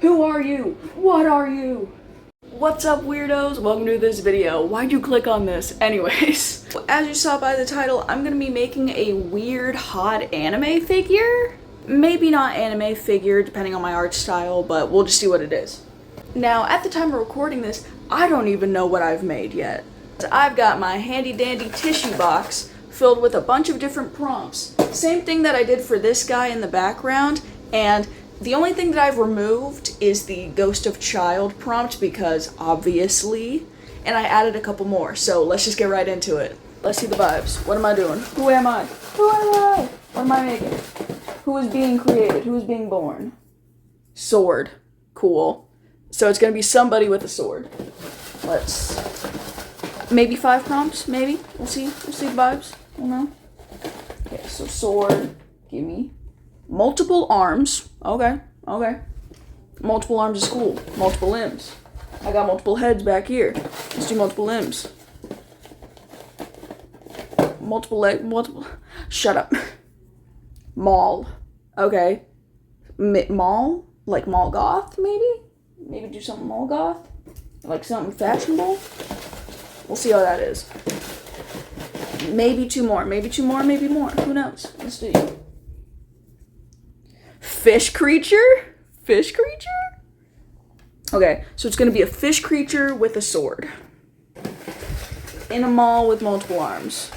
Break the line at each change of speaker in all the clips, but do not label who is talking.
Who are you? What are you? What's up, weirdos? Welcome to this video. Why'd you click on this? Anyways, as you saw by the title, I'm gonna be making a weird, hot anime figure. Maybe not anime figure, depending on my art style, but we'll just see what it is. Now, at the time of recording this, I don't even know what I've made yet. I've got my handy dandy tissue box filled with a bunch of different prompts. Same thing that I did for this guy in the background, and the only thing that I've removed is the Ghost of Child prompt because obviously, and I added a couple more, so let's just get right into it. Let's see the vibes. What am I doing? Who am I? Who am I? What am I making? Who is being created? Who is being born? Sword. Cool. So it's gonna be somebody with a sword. Maybe 5 prompts, maybe? We'll see the vibes. I don't know. Okay, so sword, gimme. Multiple arms. Okay. Multiple arms is cool. Multiple limbs. I got multiple heads back here. Let's do multiple limbs. Multiple. Shut up. Mall. Okay. Mall? Like mall goth, maybe? Maybe do something mall goth? Like something fashionable? We'll see how that is. Maybe 2 more. Maybe more. Who knows? Let's do it. Fish creature? Okay, so it's gonna be a fish creature with a sword. In a mall with multiple arms.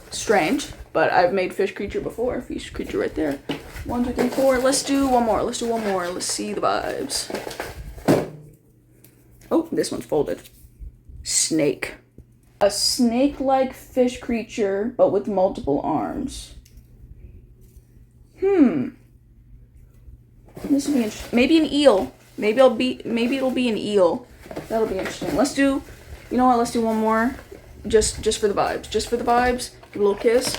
Strange, but I've made fish creature before. Fish creature right there. 1, 2, 3, 4. Let's do one more. Let's see the vibes. Oh, this one's folded. Snake. A snake-like fish creature, but with multiple arms. This will be interesting. Maybe an eel. Maybe it'll be an eel. That'll be interesting. Let's do one more. Just for the vibes. Give a little kiss.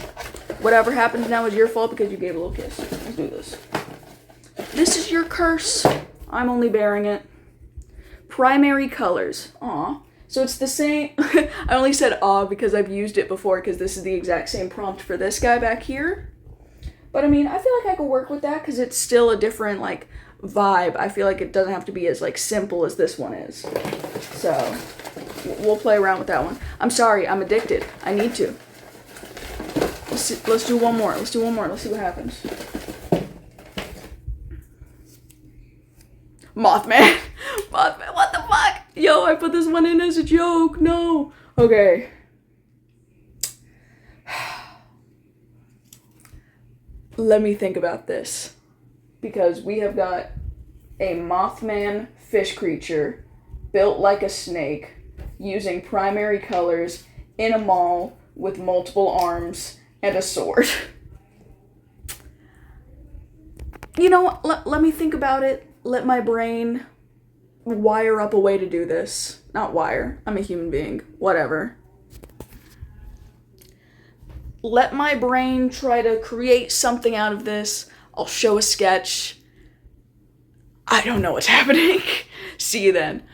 Whatever happens now is your fault because you gave a little kiss. Let's do this. This is your curse. I'm only bearing it. Primary colors. Aw. So it's the same. I only said aw because I've used it before because this is the exact same prompt for this guy back here. But I mean, I feel like I could work with that because it's still a different, like, vibe. I feel like it doesn't have to be as, like, simple as this one is. So, we'll play around with that one. I'm sorry, I'm addicted. I need to. Let's do one more. Let's see what happens. Mothman. What the fuck? Yo, I put this one in as a joke. No. Okay. Let me think about this, because we have got a Mothman fish creature built like a snake using primary colors in a mall with multiple arms and a sword. You know what? Let me think about it. Let my brain wire up a way to do this. Not wire. I'm a human being. Whatever. Let my brain try to create something out of this. I'll show a sketch. I don't know what's happening. See you then.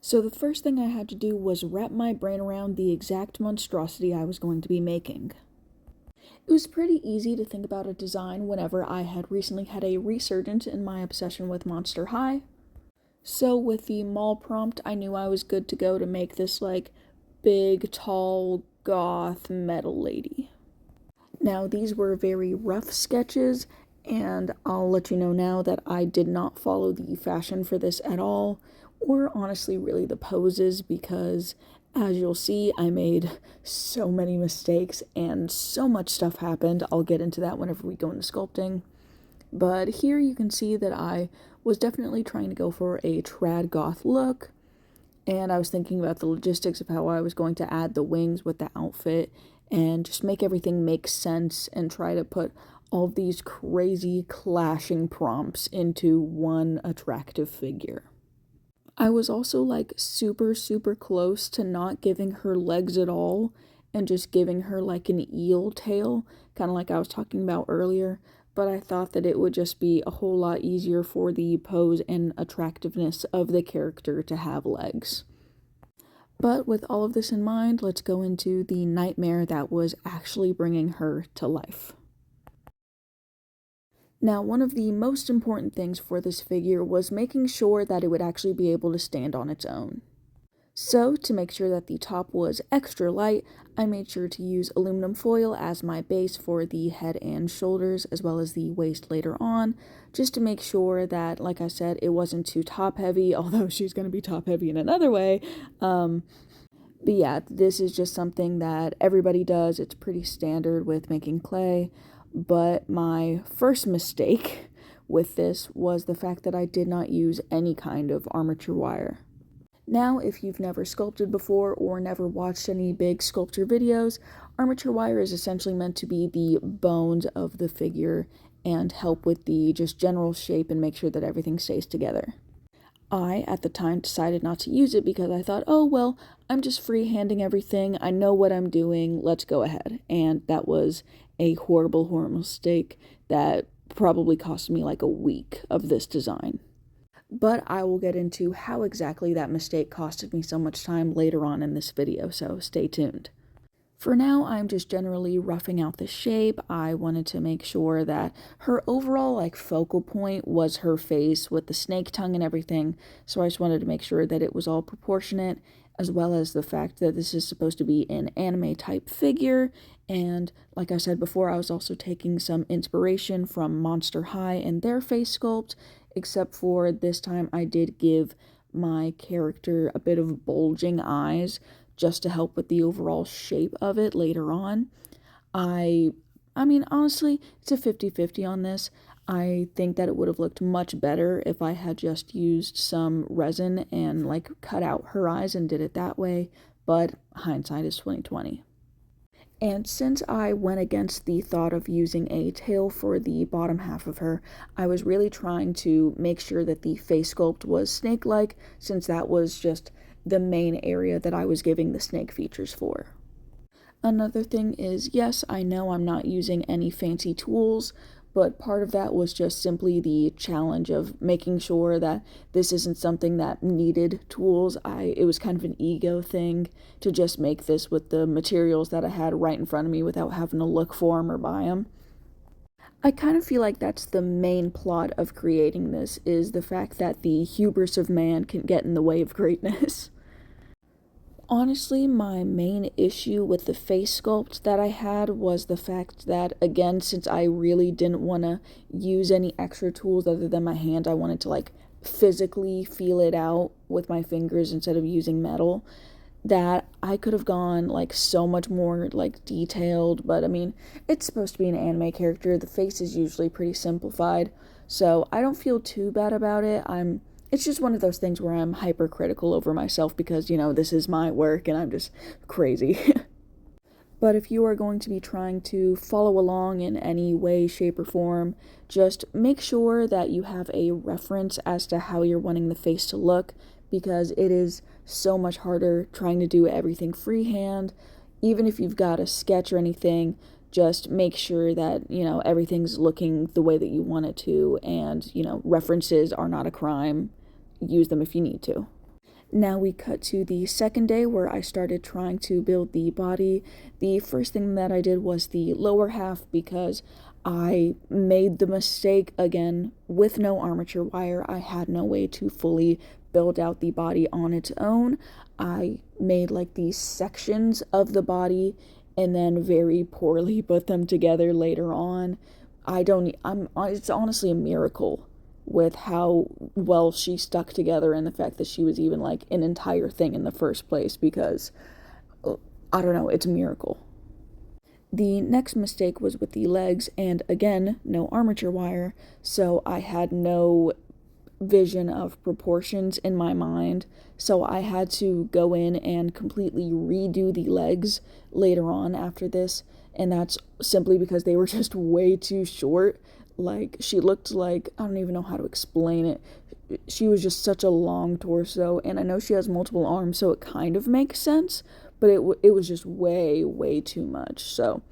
So the first thing I had to do was wrap my brain around the exact monstrosity I was going to be making. It was pretty easy to think about a design whenever I had recently had a resurgence in my obsession with Monster High. So with the mall prompt, I knew I was good to go to make this, like, big, tall, goth metal lady. Now, these were very rough sketches, and I'll let you know now that I did not follow the fashion for this at all, or honestly really the poses, because as you'll see, I made so many mistakes and so much stuff happened. I'll get into that whenever we go into sculpting. But here you can see that I was definitely trying to go for a trad goth look, and I was thinking about the logistics of how I was going to add the wings with the outfit and just make everything make sense and try to put all these crazy clashing prompts into one attractive figure. I was also, like, super close to not giving her legs at all and just giving her, like, an eel tail, kind of like I was talking about earlier, but I thought that it would just be a whole lot easier for the pose and attractiveness of the character to have legs. But with all of this in mind, let's go into the nightmare that was actually bringing her to life. Now, one of the most important things for this figure was making sure that it would actually be able to stand on its own. So, to make sure that the top was extra light, I made sure to use aluminum foil as my base for the head and shoulders, as well as the waist later on, just to make sure that, like I said, it wasn't too top heavy, although she's going to be top heavy in another way. But yeah, this is just something that everybody does. It's pretty standard with making clay. But my first mistake with this was the fact that I did not use any kind of armature wire. Now, if you've never sculpted before or never watched any big sculpture videos, armature wire is essentially meant to be the bones of the figure and help with the just general shape and make sure that everything stays together. I, at the time, decided not to use it because I thought, oh, well, I'm just freehanding everything. I know what I'm doing. Let's go ahead. And that was a horrible, horrible mistake that probably cost me like a week of this design. But I will get into how exactly that mistake costed me so much time later on in this video, so stay tuned. For now, I'm just generally roughing out the shape. I wanted to make sure that her overall focal point was her face with the snake tongue and everything, so I just wanted to make sure that it was all proportionate, as well as the fact that this is supposed to be an anime type figure, and like I said before, I was also taking some inspiration from Monster High and their face sculpt, except for this time I did give my character a bit of bulging eyes just to help with the overall shape of it later on. I mean, honestly, it's a 50-50 on this. I think that it would have looked much better if I had just used some resin and cut out her eyes and did it that way, but hindsight is 20/20. And since I went against the thought of using a tail for the bottom half of her, I was really trying to make sure that the face sculpt was snake-like, since that was just the main area that I was giving the snake features for. Another thing is, yes, I know I'm not using any fancy tools, but part of that was just simply the challenge of making sure that this isn't something that needed tools. It was kind of an ego thing to just make this with the materials that I had right in front of me without having to look for them or buy them. I kind of feel like that's the main plot of creating this, is the fact that the hubris of man can get in the way of greatness. Honestly, my main issue with the face sculpt that I had was the fact that, again, since I really didn't want to use any extra tools other than my hand, I wanted to physically feel it out with my fingers instead of using metal, that I could have gone so much more detailed. But I mean, it's supposed to be an anime character. The face is usually pretty simplified, so I don't feel too bad about it. It's just one of those things where I'm hypercritical over myself because, this is my work and I'm just crazy. But if you are going to be trying to follow along in any way, shape, or form, just make sure that you have a reference as to how you're wanting the face to look, because it is so much harder trying to do everything freehand. Even if you've got a sketch or anything, just make sure that, everything's looking the way that you want it to, and, references are not a crime. Use them if you need to. Now we cut to the second day where I started trying to build the body. The first thing that I did was the lower half because I made the mistake again with no armature wire. I had no way to fully build out the body on its own. I made these sections of the body and then very poorly put them together later on. It's honestly a miracle with how well she stuck together and the fact that she was even an entire thing in the first place, because I don't know, it's a miracle. The next mistake was with the legs, and again, no armature wire, so I had no vision of proportions in my mind, so I had to go in and completely redo the legs later on after this, and that's simply because they were just way too short. She looked I don't even know how to explain it. She was just such a long torso, and I know she has multiple arms, so it kind of makes sense, but it was just way, way too much, so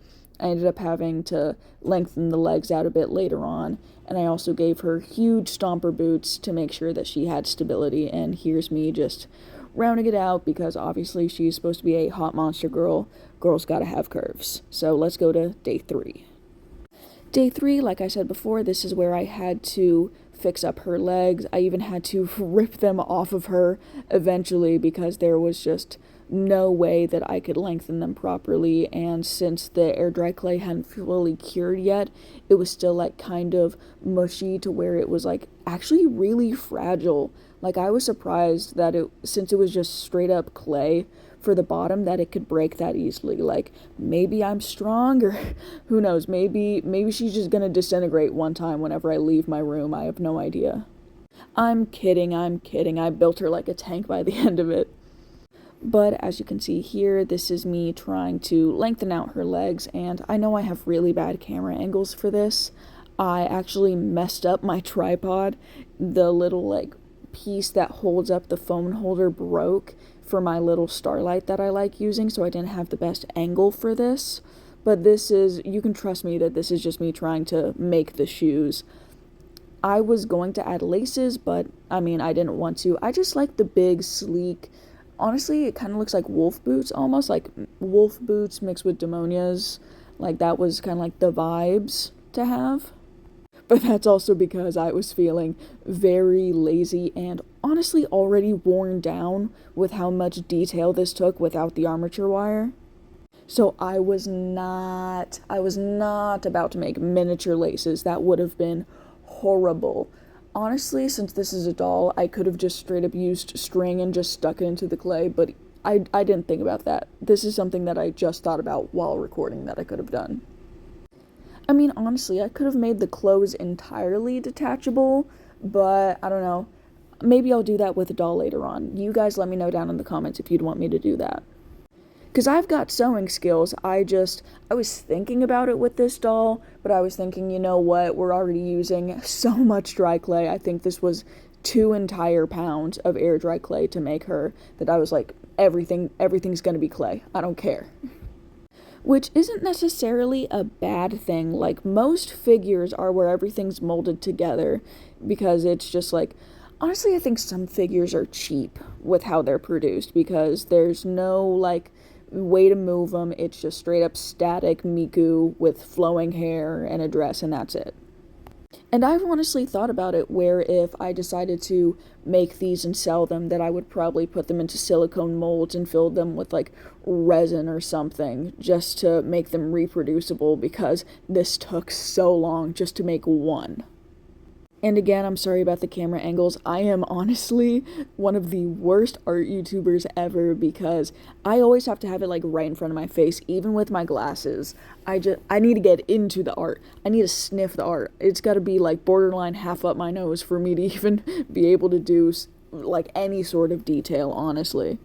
I ended up having to lengthen the legs out a bit later on, and I also gave her huge stomper boots to make sure that she had stability, and here's me just rounding it out because obviously she's supposed to be a hot monster girl. Girl's gotta have curves. So let's go to day 3. Day 3, like I said before, this is where I had to fix up her legs. I even had to rip them off of her eventually because there was just no way that I could lengthen them properly, and since the air dry clay hadn't fully cured yet, it was still like kind of mushy to where it was like actually really fragile. Like I was surprised that since it was just straight up clay for the bottom, that it could break that easily. Like maybe I'm strong, or who knows, maybe she's just gonna disintegrate one time whenever I leave my room. I have no idea. I'm kidding. I built her like a tank by the end of it. But as you can see here, this is me trying to lengthen out her legs, and I know I have really bad camera angles for this. I actually messed up my tripod. The little like piece that holds up the phone holder broke for my little starlight that I like using, so I didn't have the best angle for this. But this is, you can trust me that this is just me trying to make the shoes. I was going to add laces, but I mean, I didn't want to. I just like the big, sleek, honestly, it kind of looks like wolf boots, almost like wolf boots mixed with demonias. Like that was kind of like the vibes to have. But that's also because I was feeling very lazy and honestly already worn down with how much detail this took without the armature wire. So I was not about to make miniature laces. That would have been horrible. Honestly, since this is a doll, I could have just straight up used string and just stuck it into the clay, but I didn't think about that. This is something that I just thought about while recording that I could have done. I mean, honestly, I could have made the clothes entirely detachable, but I don't know. Maybe I'll do that with a doll later on. You guys let me know down in the comments if you'd want me to do that. Because I've got sewing skills, I was thinking about it with this doll, but I was thinking, you know what, we're already using so much dry clay. I think this was 2 entire pounds of air dry clay to make her, that I was like, everything's gonna be clay. I don't care. Which isn't necessarily a bad thing. Like, most figures are where everything's molded together, because it's just like, honestly, I think some figures are cheap with how they're produced, because there's no, like, way to move them. It's just straight up static Miku with flowing hair and a dress, and that's it. And I've honestly thought about it where if I decided to make these and sell them, that I would probably put them into silicone molds and fill them with like resin or something just to make them reproducible, because this took so long just to make one. And again, I'm sorry about the camera angles. I am honestly one of the worst art YouTubers ever, because I always have to have it like right in front of my face, even with my glasses. I need to get into the art. I need to sniff the art. It's got to be like borderline half up my nose for me to even be able to do like any sort of detail, honestly.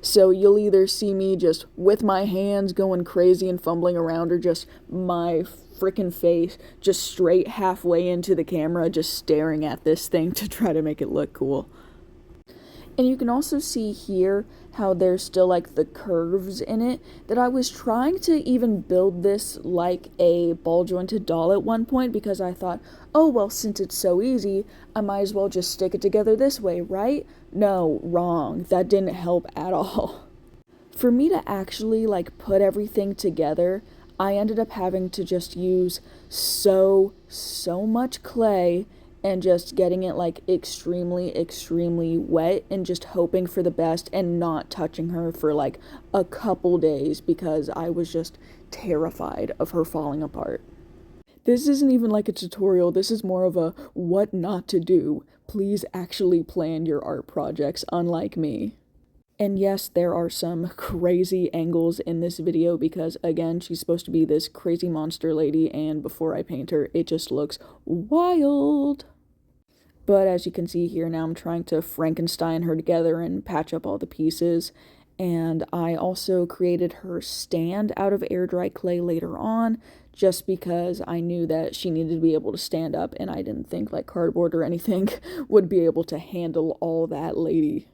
So you'll either see me just with my hands going crazy and fumbling around, or just my freaking face just straight halfway into the camera, just staring at this thing to try to make it look cool. And you can also see here how there's still like the curves in it, that I was trying to even build this like a ball jointed doll at one point, because I thought, oh well, since it's so easy, I might as well just stick it together this way, right? No, wrong. That didn't help at all. For me to actually like put everything together, I ended up having to just use so much clay and just getting it like extremely wet and just hoping for the best and not touching her for like a couple days, because I was just terrified of her falling apart. This isn't even like a tutorial, this is more of a what not to do. Please actually plan your art projects, unlike me. And yes, there are some crazy angles in this video, because again, she's supposed to be this crazy monster lady, and before I paint her, it just looks wild. But as you can see here, now I'm trying to Frankenstein her together and patch up all the pieces. And I also created her stand out of air dry clay later on, just because I knew that she needed to be able to stand up, and I didn't think like cardboard or anything would be able to handle all that lady.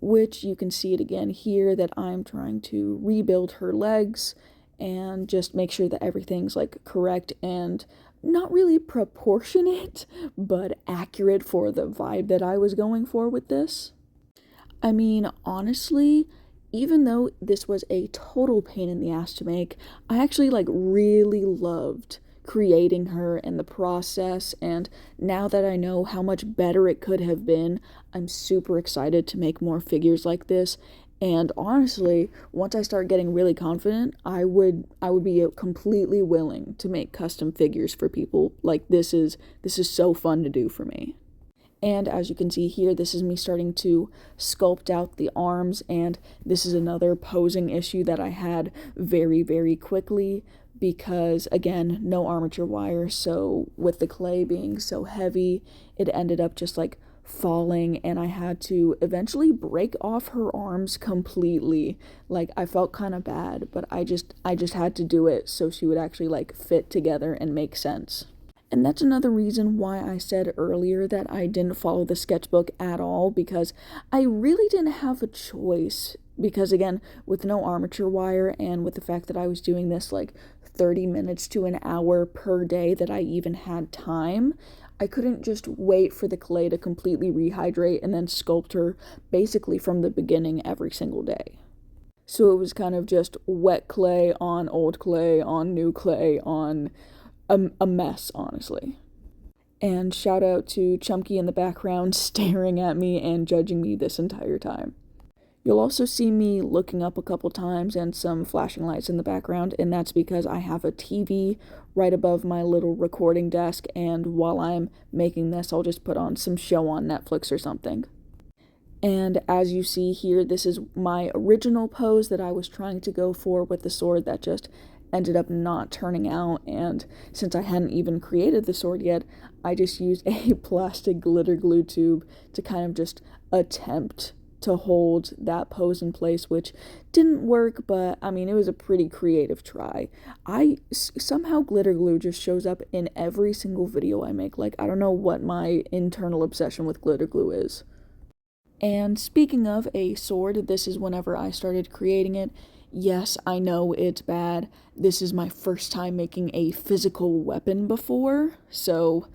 Which you can see it again here, that I'm trying to rebuild her legs and just make sure that everything's like correct and not really proportionate, but accurate for the vibe that I was going for with this. I mean, honestly, even though this was a total pain in the ass to make, I actually like really loved creating her and the process, and now that I know how much better it could have been, I'm super excited to make more figures like this. And honestly, once I start getting really confident, I would be completely willing to make custom figures for people. Like, this is so fun to do for me. And as you can see here, this is me starting to sculpt out the arms, and this is another posing issue that I had very, very quickly because, again, no armature wire, so with the clay being so heavy, it ended up just like falling, and I had to eventually break off her arms completely. Like, I felt kind of bad, but I just had to do it so she would actually like fit together and make sense. And that's another reason why I said earlier that I didn't follow the sketchbook at all, because I really didn't have a choice. Because again, with no armature wire and with the fact that I was doing this like 30 minutes to an hour per day that I even had time, I couldn't just wait for the clay to completely rehydrate and then sculpt her basically from the beginning every single day. So it was kind of just wet clay on old clay on new clay on a mess, honestly. And shout out to Chunky in the background staring at me and judging me this entire time. You'll also see me looking up a couple times and some flashing lights in the background, and that's because I have a TV right above my little recording desk, and while I'm making this, I'll just put on some show on Netflix or something. And as you see here, this is my original pose that I was trying to go for with the sword that just ended up not turning out, and since I hadn't even created the sword yet, I just used a plastic glitter glue tube to kind of just attempt to hold that pose in place, which didn't work, but I mean, it was a pretty creative try. Somehow glitter glue just shows up in every single video I make. Like, I don't know what my internal obsession with glitter glue is. And speaking of a sword, this is whenever I started creating it. Yes, I know it's bad. This is my first time making a physical weapon before, so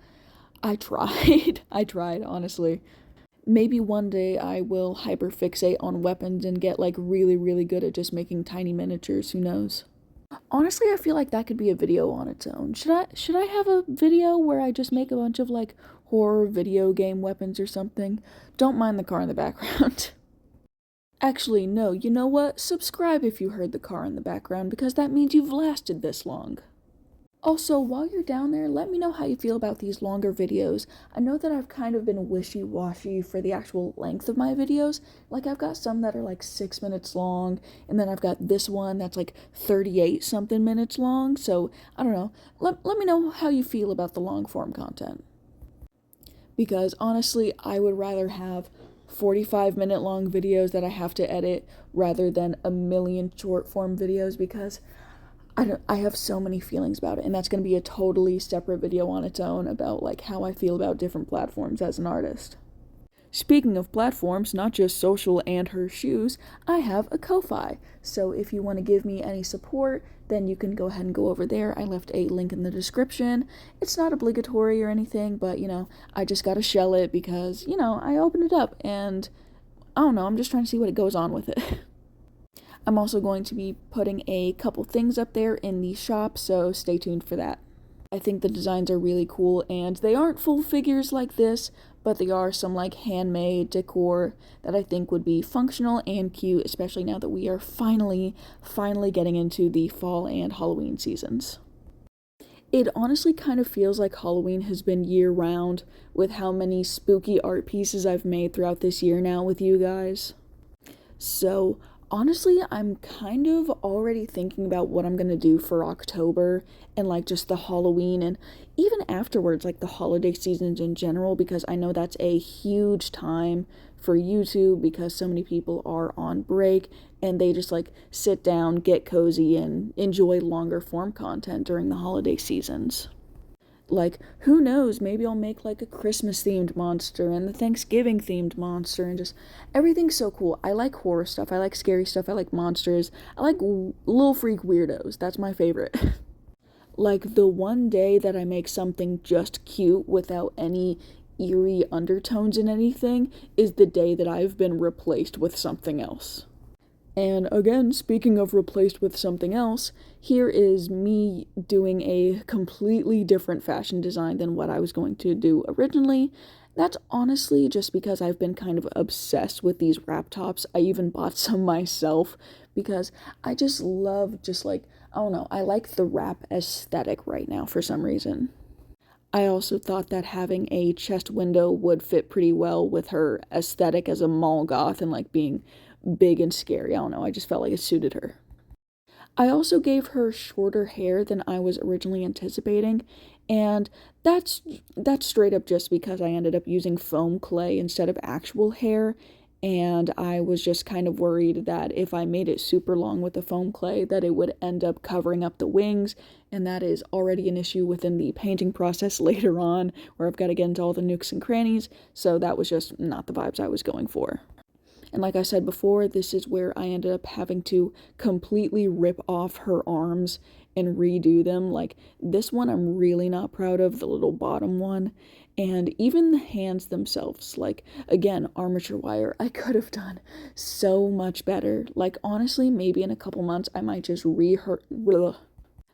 I tried. I tried, honestly. Maybe one day I will hyperfixate on weapons and get like really, really good at just making tiny miniatures, who knows? Honestly, I feel like that could be a video on its own. Should I have a video where I just make a bunch of like horror video game weapons or something? Don't mind the car in the background. Actually, no, you know what? Subscribe if you heard the car in the background, because that means you've lasted this long. Also, while you're down there, let me know how you feel about these longer videos. I know that I've kind of been wishy-washy for the actual length of my videos. Like, I've got some that are like 6 minutes long, and then I've got this one that's like 38-something minutes long, so I don't know. Let me know how you feel about the long-form content. Because honestly, I would rather have 45-minute long videos that I have to edit rather than a million short form videos, because I have so many feelings about it, and that's going to be a totally separate video on its own about like how I feel about different platforms as an artist. Speaking of platforms, not just social and her shoes, I have a Ko-Fi. So if you want to give me any support, then you can go ahead and go over there. I left a link in the description. It's not obligatory or anything, but I just gotta shell it because, I opened it up and I don't know, I'm just trying to see what it goes on with it. I'm also going to be putting a couple things up there in the shop, so stay tuned for that. I think the designs are really cool, and they aren't full figures like this, but they are some like handmade decor that I think would be functional and cute, especially now that we are finally getting into the fall and Halloween seasons. It honestly kind of feels like Halloween has been year-round with how many spooky art pieces I've made throughout this year now with you guys. So honestly, I'm kind of already thinking about what I'm gonna do for October and like just the Halloween and even afterwards, like the holiday seasons in general, because I know that's a huge time for YouTube because so many people are on break and they just like sit down, get cozy, and enjoy longer form content during the holiday seasons. Like, who knows, maybe I'll make like a Christmas themed monster and the Thanksgiving themed monster, and just everything's so cool. I like horror stuff, I like scary stuff, I like monsters, I like little freak weirdos. That's my favorite. Like, the one day that I make something just cute without any eerie undertones in anything is the day that I've been replaced with something else. And again, speaking of replaced with something else, here is me doing a completely different fashion design than what I was going to do originally. That's honestly just because I've been kind of obsessed with these wrap tops. I even bought some myself because I just love I don't know, I like the wrap aesthetic right now for some reason. I also thought that having a chest window would fit pretty well with her aesthetic as a mall goth and being big and scary. I don't know, I just felt like it suited her. I also gave her shorter hair than I was originally anticipating, and that's straight up just because I ended up using foam clay instead of actual hair, and I was just kind of worried that if I made it super long with the foam clay that it would end up covering up the wings, and that is already an issue within the painting process later on where I've got to get into all the nooks and crannies, so that was just not the vibes I was going for. And like I said before, this is where I ended up having to completely rip off her arms and redo them. Like, this one I'm really not proud of, the little bottom one. And even the hands themselves, again, armature wire, I could have done so much better. Honestly, maybe in a couple months, I might just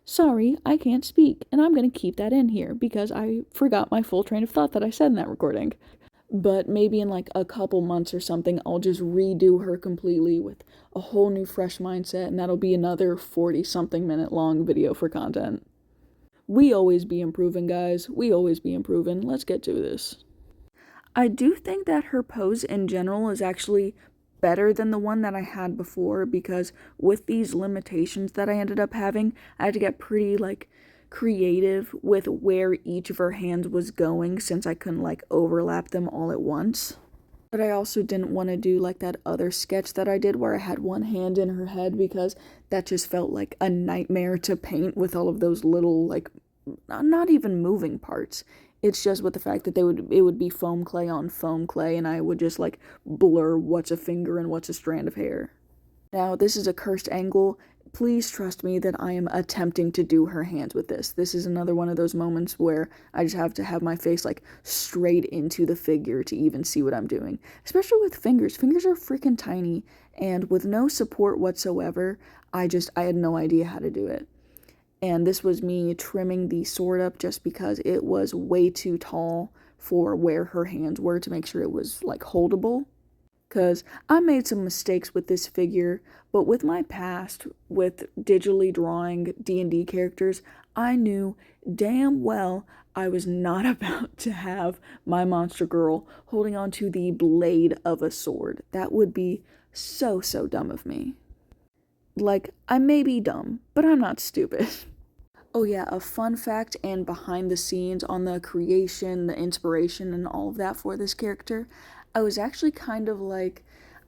Sorry, I can't speak, and I'm gonna keep that in here because I forgot my full train of thought that I said in that recording. But maybe in a couple months or something, I'll just redo her completely with a whole new fresh mindset, and that'll be another 40-something minute long video for content. We always be improving, guys. We always be improving. Let's get to this. I do think that her pose in general is actually better than the one that I had before, because with these limitations that I ended up having, I had to get pretty, creative with where each of her hands was going since I couldn't overlap them all at once. But I also didn't want to do that other sketch that I did where I had one hand in her head, because that just felt like a nightmare to paint with all of those little not even moving parts. It's just with the fact that it would be foam clay on foam clay, and I would just blur what's a finger and what's a strand of hair. Now, this is a cursed angle. Please trust me that I am attempting to do her hands with this. This is another one of those moments where I just have to have my face straight into the figure to even see what I'm doing. Especially with fingers. Fingers are freaking tiny, and with no support whatsoever, I had no idea how to do it. And this was me trimming the sword up just because it was way too tall for where her hands were to make sure it was holdable. Because I made some mistakes with this figure, but with my past with digitally drawing D&D characters, I knew damn well I was not about to have my monster girl holding onto the blade of a sword. That would be so dumb of me. I may be dumb, but I'm not stupid. Oh yeah, a fun fact and behind the scenes on the creation, the inspiration, and all of that for this character, I was actually kind of I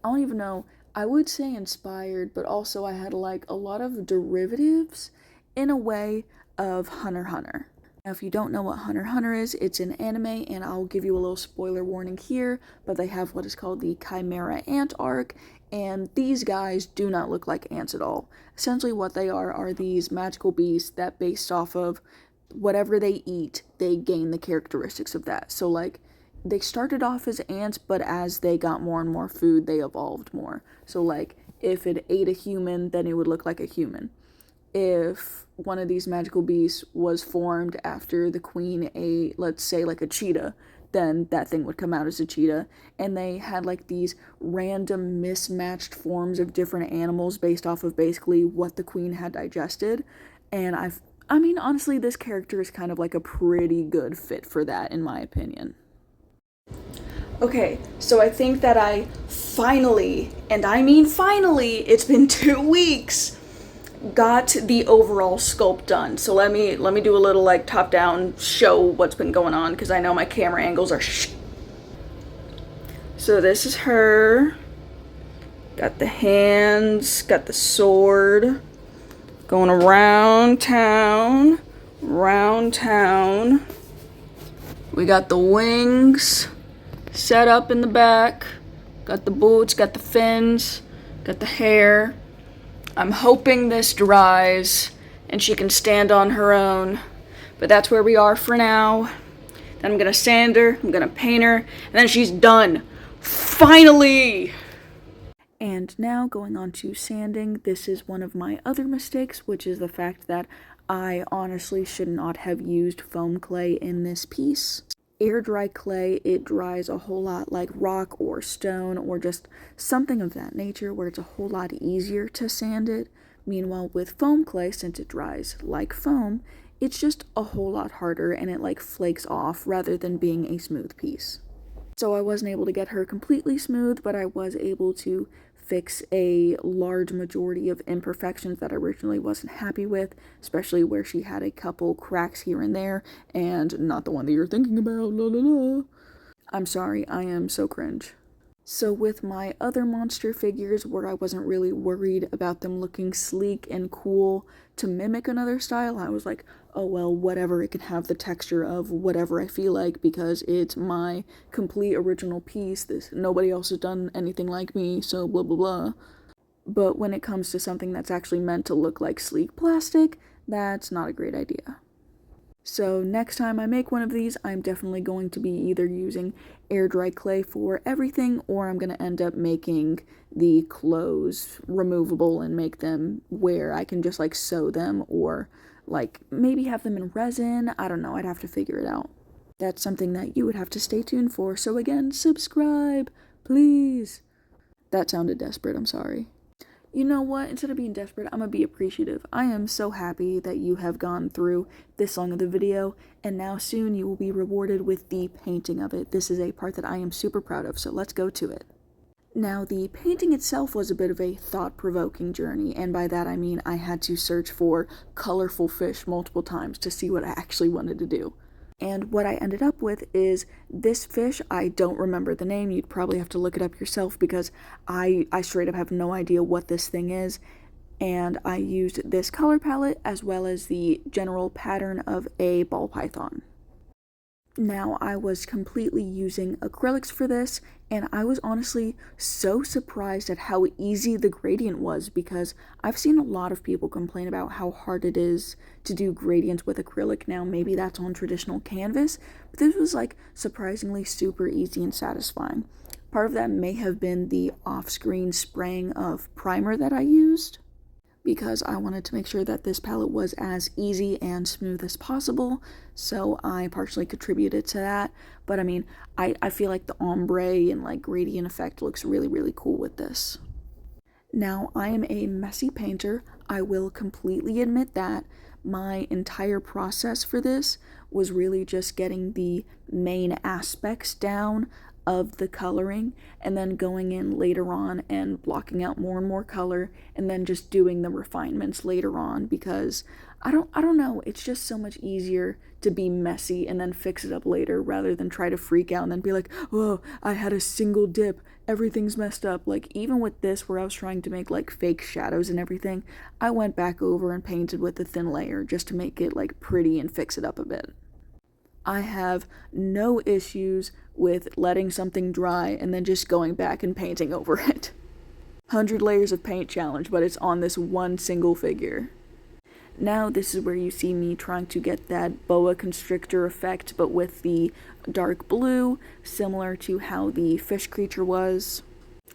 don't even know, I would say inspired, but also I had a lot of derivatives in a way of Hunter x Hunter. Now, if you don't know what Hunter x Hunter is, it's an anime, and I'll give you a little spoiler warning here, but they have what is called the Chimera Ant arc, and these guys do not look like ants at all. Essentially what they are these magical beasts that, based off of whatever they eat, they gain the characteristics of that. So they started off as ants, but as they got more and more food, they evolved more. So if it ate a human, then it would look like a human. If one of these magical beasts was formed after the queen ate, let's say, a cheetah, then that thing would come out as a cheetah. And they had these random mismatched forms of different animals based off of basically what the queen had digested. And I mean, honestly, this character is kind of a pretty good fit for that, in my opinion. Okay, so I think that I finally, and I mean finally, it's been 2 weeks, got the overall sculpt done. So let me do a little top down show what's been going on, because I know my camera angles are So this is her. Got the hands, got the sword, going around town. We got the wings set up in the back, got the boots, got the fins, got the hair. I'm hoping this dries and she can stand on her own, but that's where we are for now. Then I'm gonna sand her, I'm gonna paint her, and then she's done. Finally! And now going on to sanding, this is one of my other mistakes, which is the fact that I honestly should not have used foam clay in this piece. Air dry clay, it dries a whole lot like rock or stone or just something of that nature where it's a whole lot easier to sand it. Meanwhile, with foam clay, since it dries like foam, it's just a whole lot harder and it like flakes off rather than being a smooth piece. So I wasn't able to get her completely smooth, but I was able to fix a large majority of imperfections that I originally wasn't happy with, especially where she had a couple cracks here and there, and not the one that you're thinking about, la la la. I'm sorry, I am so cringe. So with my other monster figures, where I wasn't really worried about them looking sleek and cool to mimic another style, I was like, oh well, whatever, it can have the texture of whatever I feel like because it's my complete original piece. Nobody else has done anything like me, so blah blah blah. But when it comes to something that's actually meant to look like sleek plastic, that's not a great idea. So next time I make one of these, I'm definitely going to be either using air dry clay for everything, or I'm going to end up making the clothes removable and make them where I can just like sew them, or like maybe have them in resin. I don't know, I'd have to figure it out. That's something that you would have to stay tuned for. So again, subscribe, please. That sounded desperate, I'm sorry. You know what? Instead of being desperate, I'm gonna be appreciative. I am so happy that you have gone through this long of the video, and now soon you will be rewarded with the painting of it. This is a part that I am super proud of, so let's go to it. Now, the painting itself was a bit of a thought-provoking journey, and by that I mean I had to search for colorful fish multiple times to see what I actually wanted to do. And what I ended up with is this fish. I don't remember the name. You'd probably have to look it up yourself because I straight up have no idea what this thing is. And I used this color palette as well as the general pattern of a ball python. Now, I was completely using acrylics for this, and I was honestly so surprised at how easy the gradient was because I've seen a lot of people complain about how hard it is to do gradients with acrylic. Now, maybe that's on traditional canvas, but this was like surprisingly super easy and satisfying. Part of that may have been the off-screen spraying of primer that I used, because I wanted to make sure that this palette was as easy and smooth as possible, so I partially contributed to that. But I mean, I feel like the ombre and like gradient effect looks really, really cool with this. Now, I am a messy painter. I will completely admit that. My entire process for this was really just getting the main aspects down of the coloring and then going in later on and blocking out more and more color and then just doing the refinements later on, because I don't know, it's just so much easier to be messy and then fix it up later rather than try to freak out and then be like, oh, I had a single dip, everything's messed up. Like even with this where I was trying to make like fake shadows and everything, I went back over and painted with a thin layer just to make it like pretty and fix it up a bit. I have no issues with letting something dry and then just going back and painting over it. 100 layers of paint challenge, but it's on this one single figure. Now this is where you see me trying to get that boa constrictor effect, but with the dark blue, similar to how the fish creature was.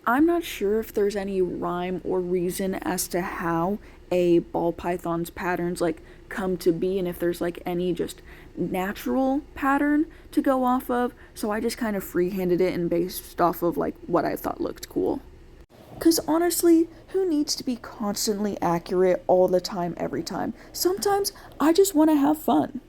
I'm not sure if there's any rhyme or reason as to how a ball python's patterns like come to be, and if there's like any just natural pattern to go off of, so I just kind of freehanded it and based off of like what I thought looked cool. Cause honestly, who needs to be constantly accurate all the time, every time? Sometimes I just want to have fun.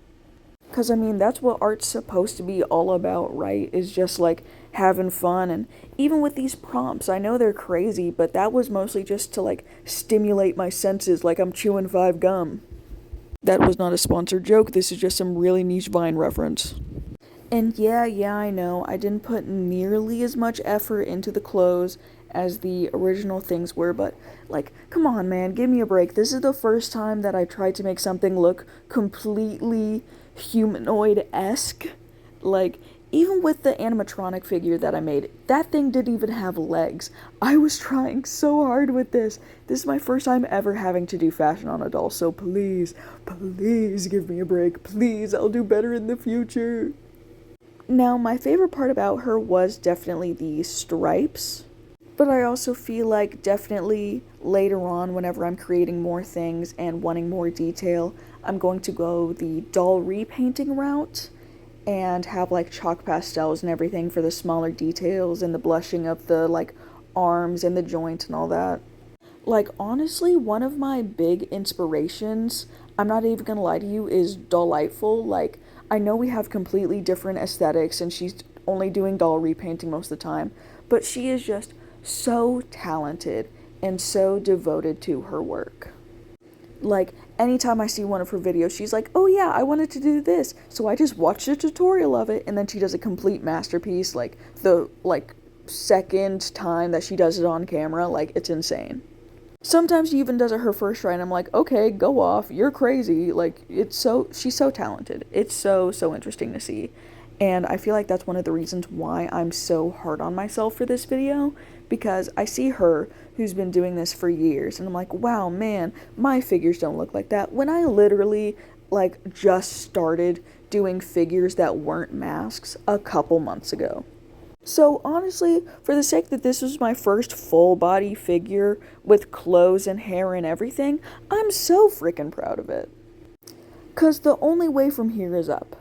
Cause I mean, that's what art's supposed to be all about, right? Is just like having fun. And even with these prompts, I know they're crazy, but that was mostly just to like stimulate my senses like I'm chewing 5 gum. That was not a sponsored joke, this is just some really niche Vine reference. And yeah, I know, I didn't put nearly as much effort into the clothes as the original things were, but like, come on man, give me a break. This is the first time that I tried to make something look completely humanoid-esque. Like, even with the animatronic figure that I made, that thing didn't even have legs. I was trying so hard with this. This is my first time ever having to do fashion on a doll, so please give me a break. Please, I'll do better in the future. Now, my favorite part about her was definitely the stripes. But I also feel like definitely later on, whenever I'm creating more things and wanting more detail, I'm going to go the doll repainting route and have like chalk pastels and everything for the smaller details and the blushing of the like arms and the joint and all that. Like, honestly, one of my big inspirations, I'm not even gonna lie to you, is Dollightful. Like, I know we have completely different aesthetics and she's only doing doll repainting most of the time, but she is just so talented and so devoted to her work. Like, anytime I see one of her videos, she's like, oh yeah, I wanted to do this, so I just watched a tutorial of it, and then she does a complete masterpiece, like, the, like, second time that she does it on camera, like, it's insane. Sometimes she even does it her first try, and I'm like, okay, go off, you're crazy. Like, she's so talented. It's so interesting to see. And I feel like that's one of the reasons why I'm so hard on myself for this video, because I see her, who's been doing this for years, and I'm like, wow, man, my figures don't look like that. When I literally, like, just started doing figures that weren't masks a couple months ago. So honestly, for the sake that this was my first full body figure with clothes and hair and everything, I'm so freaking proud of it. 'Cause the only way from here is up.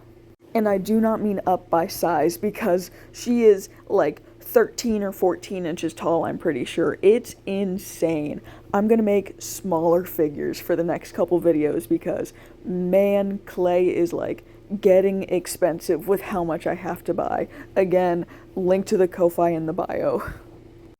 And I do not mean up by size, because she is like 13 or 14 inches tall, I'm pretty sure. It's insane. I'm gonna make smaller figures for the next couple videos because, man, clay is like getting expensive with how much I have to buy. Again, link to the Ko-Fi in the bio.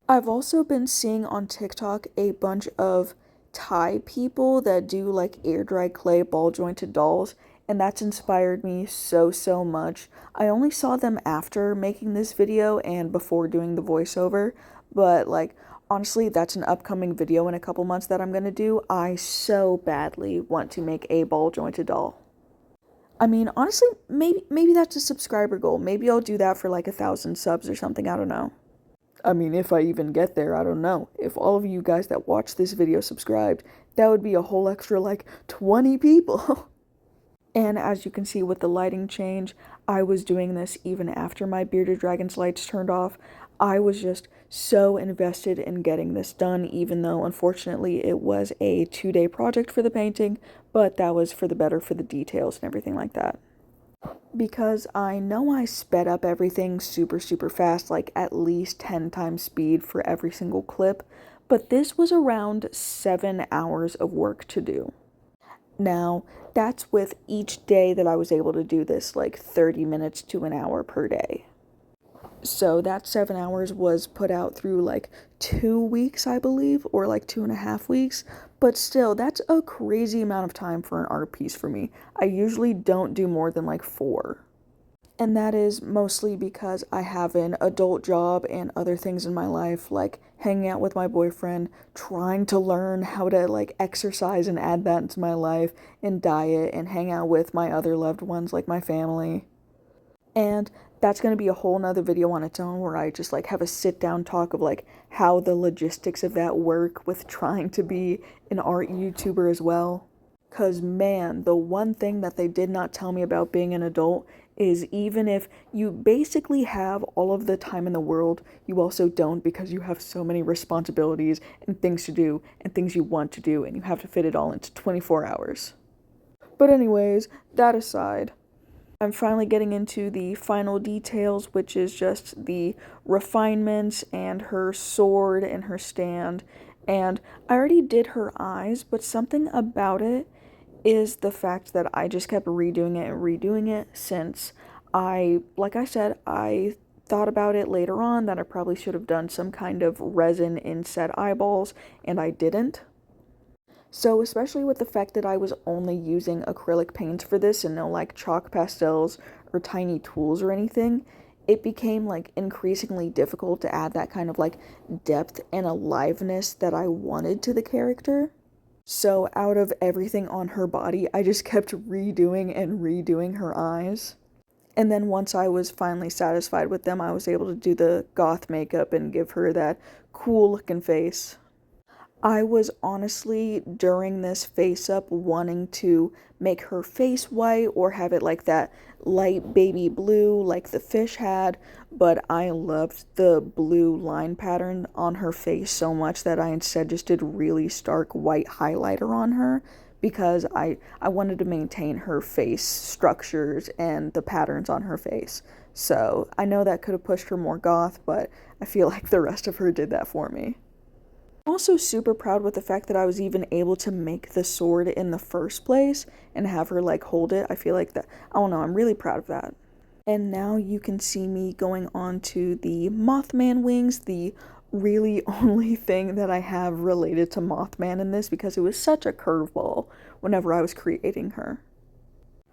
I've also been seeing on TikTok a bunch of Thai people that do like air dry clay ball jointed dolls, and that's inspired me so much. I only saw them after making this video and before doing the voiceover, but like, honestly, that's an upcoming video in a couple months that I'm gonna do. I so badly want to make a ball jointed doll. I mean, honestly, maybe that's a subscriber goal. Maybe I'll do that for like 1,000 subs or something, I don't know. I mean, if I even get there, I don't know. If all of you guys that watch this video subscribed, that would be a whole extra like 20 people. And as you can see with the lighting change, I was doing this even after my Bearded Dragon's lights turned off. I was just so invested in getting this done, even though unfortunately it was a 2-day project for the painting, but that was for the better for the details and everything like that. Because I know I sped up everything super fast, like at least 10 times speed for every single clip, but this was around 7 hours of work to do. Now, that's with each day that I was able to do this, like 30 minutes to an hour per day. So that 7 hours was put out through like 2 weeks, I believe, or like 2.5 weeks. But still, that's a crazy amount of time for an art piece for me. I usually don't do more than like 4. And that is mostly because I have an adult job and other things in my life, like hanging out with my boyfriend, trying to learn how to like exercise and add that into my life, and diet, and hang out with my other loved ones, like my family. And that's going to be a whole nother video on its own where I just like have a sit down talk of like how the logistics of that work with trying to be an art YouTuber as well. 'Cause man, the one thing that they did not tell me about being an adult is even if you basically have all of the time in the world, you also don't, because you have so many responsibilities and things to do and things you want to do, and you have to fit it all into 24 hours. But anyways, that aside, I'm finally getting into the final details, which is just the refinements and her sword and her stand. And I already did her eyes, but something about it is the fact that I just kept redoing it and redoing it since like I said, I thought about it later on that I probably should have done some kind of resin inset eyeballs, and I didn't. So especially with the fact that I was only using acrylic paints for this and no like chalk pastels or tiny tools or anything, it became like increasingly difficult to add that kind of like depth and aliveness that I wanted to the character. So out of everything on her body, I just kept redoing and redoing her eyes. And then once I was finally satisfied with them, I was able to do the goth makeup and give her that cool looking face. I was honestly, during this face up, wanting to make her face white or have it like that light baby blue like the fish had, but I loved the blue line pattern on her face so much that I instead just did really stark white highlighter on her because I wanted to maintain her face structures and the patterns on her face. So I know that could have pushed her more goth, but I feel like the rest of her did that for me. Also super proud with the fact that I was even able to make the sword in the first place and have her like hold it. I feel like that, I don't know, I'm really proud of that. And now you can see me going on to the Mothman wings, the really only thing that I have related to Mothman in this because it was such a curveball whenever I was creating her.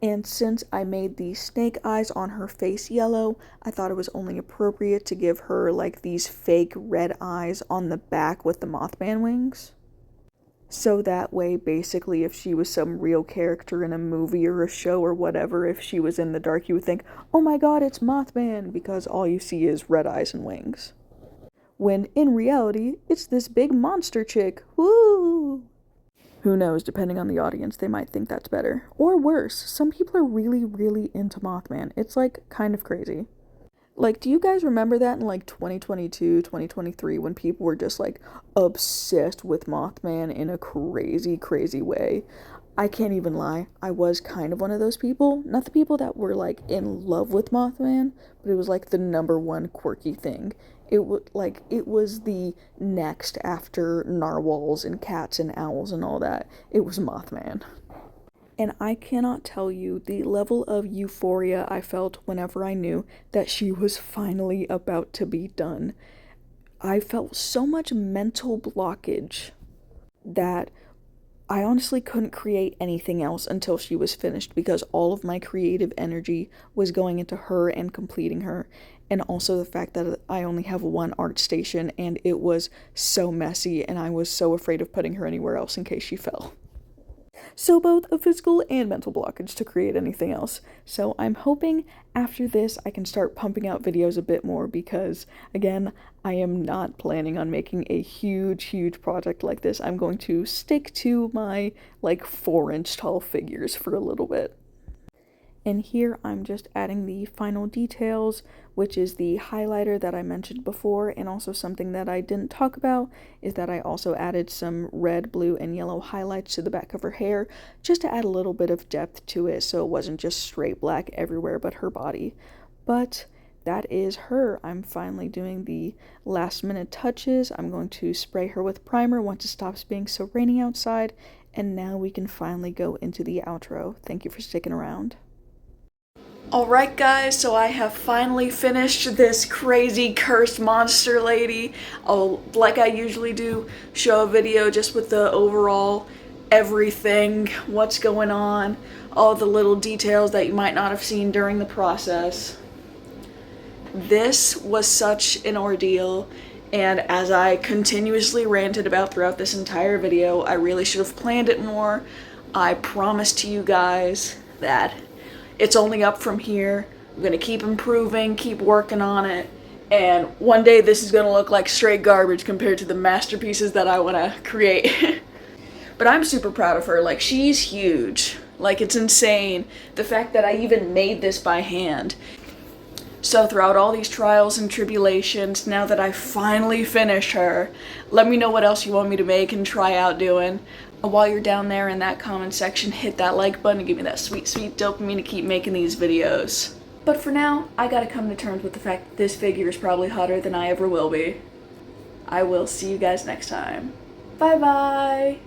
And since I made the snake eyes on her face yellow, I thought it was only appropriate to give her like these fake red eyes on the back with the Mothman wings. So that way, basically, if she was some real character in a movie or a show or whatever, if she was in the dark, you would think, oh my god, it's Mothman, because all you see is red eyes and wings. When in reality, it's this big monster chick. Woo! Who knows, depending on the audience, they might think that's better. Or worse, some people are really, really into Mothman. It's like kind of crazy. Like, do you guys remember that in like 2022, 2023 when people were just like obsessed with Mothman in a crazy, crazy way? I can't even lie. I was kind of one of those people. Not the people that were like in love with Mothman, but it was like the number one quirky thing. It was the next after narwhals and cats and owls and all that. It was Mothman. And I cannot tell you the level of euphoria I felt whenever I knew that she was finally about to be done. I felt so much mental blockage that I honestly couldn't create anything else until she was finished because all of my creative energy was going into her and completing her. And also the fact that I only have one art station and it was so messy and I was so afraid of putting her anywhere else in case she fell. So both a physical and mental blockage to create anything else. So I'm hoping after this I can start pumping out videos a bit more because, again, I am not planning on making a huge project like this. I'm going to stick to my, like, 4-inch tall figures for a little bit. And here I'm just adding the final details, which is the highlighter that I mentioned before, and also something that I didn't talk about is that I also added some red, blue, and yellow highlights to the back of her hair, just to add a little bit of depth to it so it wasn't just straight black everywhere but her body. But that is her. I'm finally doing the last minute touches. I'm going to spray her with primer once it stops being so rainy outside, and now we can finally go into the outro. Thank you for sticking around. Alright guys, so I have finally finished this crazy cursed monster lady. I'll, like I usually do, show a video just with the overall everything, what's going on, all the little details that you might not have seen during the process. This was such an ordeal, and as I continuously ranted about throughout this entire video, I really should have planned it more. I promised to you guys that it's only up from here. I'm gonna keep improving, keep working on it, and one day this is gonna look like straight garbage compared to the masterpieces that I wanna create. But I'm super proud of her. Like, she's huge. Like, it's insane. The fact that I even made this by hand. So throughout all these trials and tribulations, now that I finally finished her, let me know what else you want me to make and try out doing. While you're down there in that comment section, hit that like button and give me that sweet dopamine to keep making these videos. But for now, I gotta come to terms with the fact that this figure is probably hotter than I ever will be. I will see you guys next time. Bye bye!